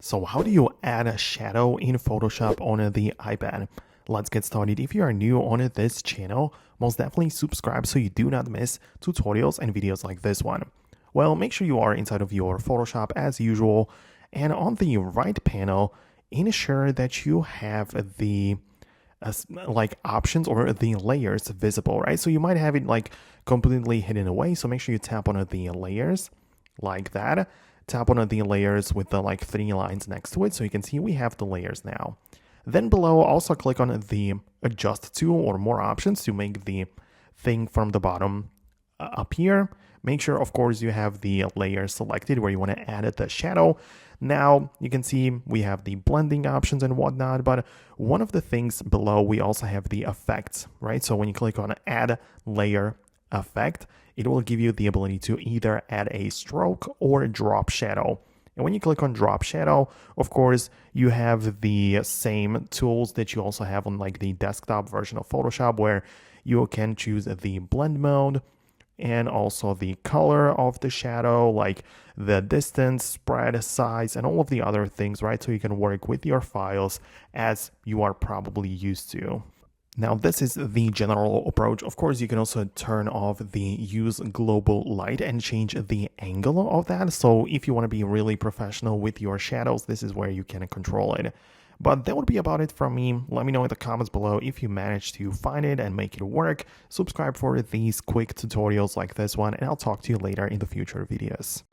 So how do you add a shadow in Photoshop on the iPad? Let's get started. If you are new on this channel, most definitely subscribe so you do not miss tutorials and videos like this one. Well, make sure you are inside of your Photoshop as usual, and on the right panel, ensure that you have the options or the layers visible, right? So you might have it like completely hidden away, so make sure you tap on the layers like that. Tap on the layers with the like 3 lines next to it so you can see we have the layers now. Then below, also click on the adjust tool or more options to make the thing from the bottom appear. Make sure, of course, you have the layer selected where you want to add the shadow. Now you can see we have the blending options and whatnot, but one of the things below, we also have the effects, right? So when you click on add layer effect, it will give you the ability to either add a stroke or drop shadow. And when you click on drop shadow, of course, you have the same tools that you also have on like the desktop version of Photoshop, where you can choose the blend mode and also the color of the shadow, like the distance, spread, size, and all of the other things, right? So you can work with your files as you are probably used to. Now, this is the general approach. Of course, you can also turn off the use global light and change the angle of that. So if you want to be really professional with your shadows, this is where you can control it. But that would be about it from me. Let me know in the comments below if you managed to find it and make it work. Subscribe for these quick tutorials like this one, and I'll talk to you later in the future videos.